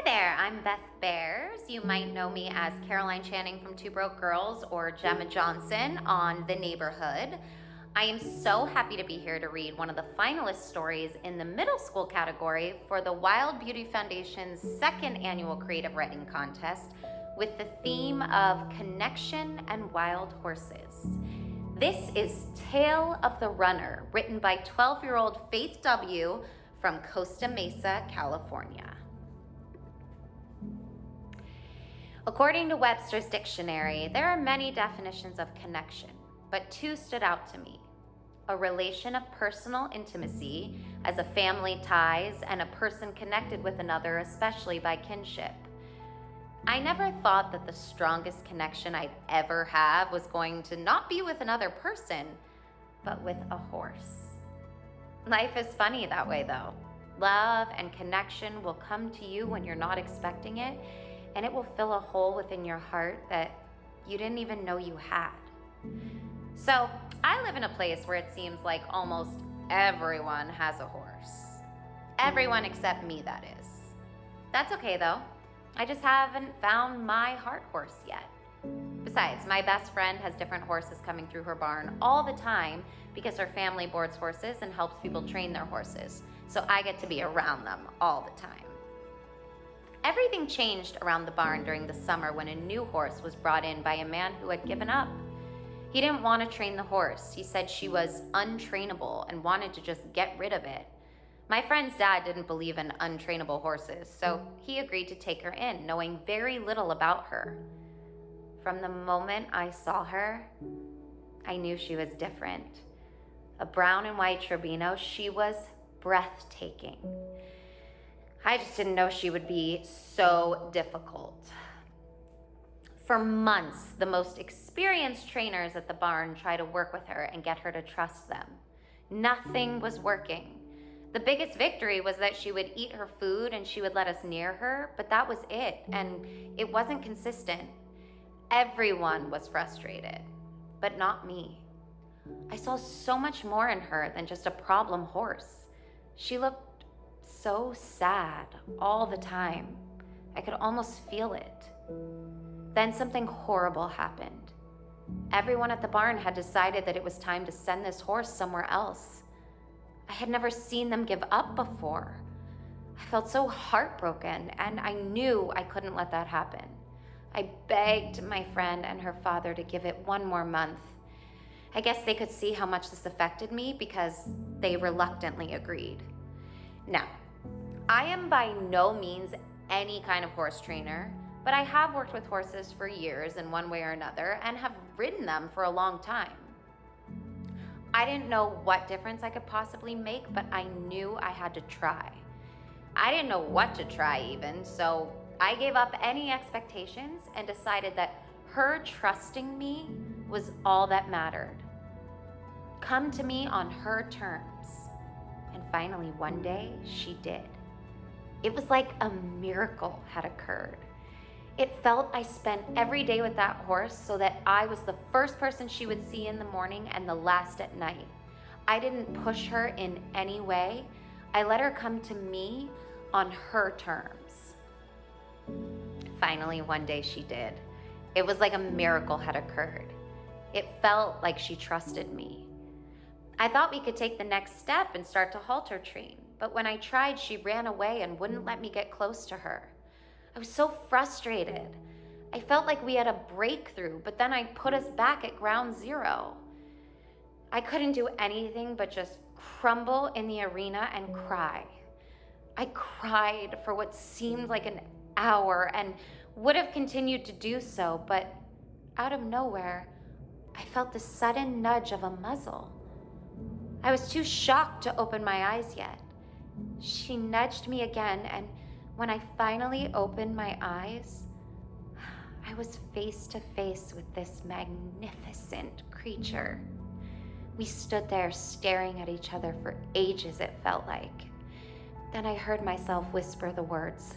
Hi there, I'm Beth Behrs. You might know me as Caroline Channing from Two Broke Girls or Gemma Johnson on The Neighborhood. I am so happy to be here to read one of the finalist stories in the middle school category for the Wild Beauty Foundation's second annual creative writing contest with the theme of connection and wild horses. This is Tale of the Runner, written by 12-year-old Faith W. from Costa Mesa, California. According to Webster's dictionary, there are many definitions of connection, but two stood out to me. A relation of personal intimacy, as a family ties, and a person connected with another, especially by kinship. I never thought that the strongest connection I'd ever have was going to not be with another person, but with a horse. Life is funny that way, though. Love and connection will come to you when you're not expecting it, and it will fill a hole within your heart that you didn't even know you had. So, I live in a place where it seems like almost everyone has a horse. Everyone except me, that is. That's okay, though. I just haven't found my heart horse yet. Besides, my best friend has different horses coming through her barn all the time because her family boards horses and helps people train their horses, so I get to be around them all the time. Everything changed around the barn during the summer when a new horse was brought in by a man who had given up. He didn't want to train the horse. He said she was untrainable and wanted to just get rid of it. My friend's dad didn't believe in untrainable horses, so he agreed to take her in, knowing very little about her. From the moment I saw her, I knew she was different. A brown and white Trebino, she was breathtaking. I just didn't know she would be so difficult. For months, the most experienced trainers at the barn tried to work with her and get her to trust them. Nothing was working. The biggest victory was that she would eat her food and she would let us near her, but that was it, and it wasn't consistent. Everyone was frustrated, but not me. I saw so much more in her than just a problem horse. She looked so sad all the time. I could almost feel it. Then something horrible happened. Everyone at the barn had decided that it was time to send this horse somewhere else. I had never seen them give up before. I felt so heartbroken, and I knew I couldn't let that happen. I begged my friend and her father to give it one more month. I guess they could see how much this affected me because they reluctantly agreed. Now, I am by no means any kind of horse trainer, but I have worked with horses for years in one way or another and have ridden them for a long time. I didn't know what difference I could possibly make, but I knew I had to try. I didn't know what to try even, so I gave up any expectations and decided that her trusting me was all that mattered. Come to me on her terms. And finally, one day, she did. It was like a miracle had occurred. It felt I spent every day with that horse so that I was the first person she would see in the morning and the last at night. I didn't push her in any way. I let her come to me on her terms. Finally, one day she did. It was like a miracle had occurred. It felt like she trusted me. I thought we could take the next step and start to halter train, but when I tried, she ran away and wouldn't let me get close to her. I was so frustrated. I felt like we had a breakthrough, but then I put us back at ground zero. I couldn't do anything but just crumble in the arena and cry. I cried for what seemed like an hour and would have continued to do so, but out of nowhere, I felt the sudden nudge of a muzzle. I was too shocked to open my eyes yet. She nudged me again, and when I finally opened my eyes, I was face to face with this magnificent creature. We stood there staring at each other for ages, it felt like. Then I heard myself whisper the words,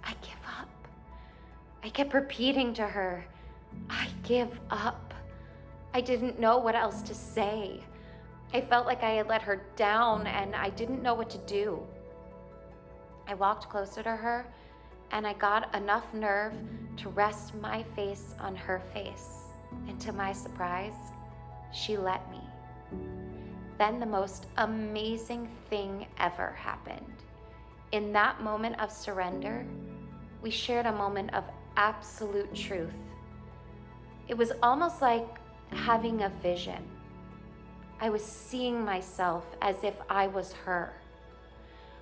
"I give up." I kept repeating to her, "I give up." I didn't know what else to say. I felt like I had let her down and I didn't know what to do. I walked closer to her and I got enough nerve to rest my face on her face. And to my surprise, she let me. Then the most amazing thing ever happened. In that moment of surrender, we shared a moment of absolute truth. It was almost like having a vision. I was seeing myself as if I was her.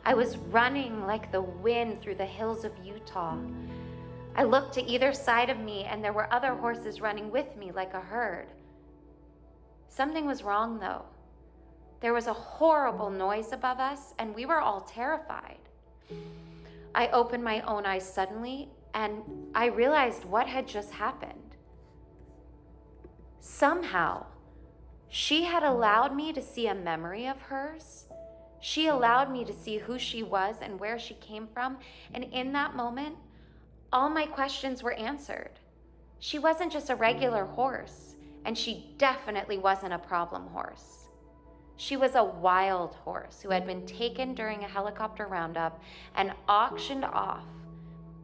I was running like the wind through the hills of Utah. I looked to either side of me, and there were other horses running with me like a herd. Something was wrong, though. There was a horrible noise above us, and we were all terrified. I opened my own eyes suddenly, and I realized what had just happened. Somehow, she had allowed me to see a memory of hers. She allowed me to see who she was and where she came from, and in that moment, all my questions were answered. She wasn't just a regular horse, and she definitely wasn't a problem horse. She was a wild horse who had been taken during a helicopter roundup and auctioned off.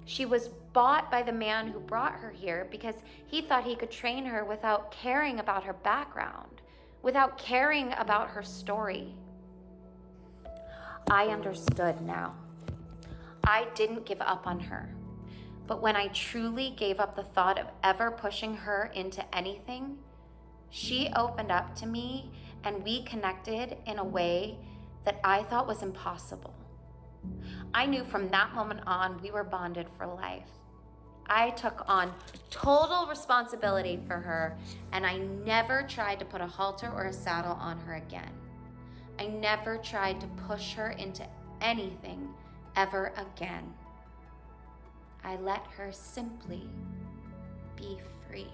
She was bought by the man who brought her here because he thought he could train her without caring about her background, without caring about her story. I understood now. I didn't give up on her. But when I truly gave up the thought of ever pushing her into anything, she opened up to me and we connected in a way that I thought was impossible. I knew from that moment on we were bonded for life. I took on total responsibility for her, and I never tried to put a halter or a saddle on her again. I never tried to push her into anything ever again. I let her simply be free.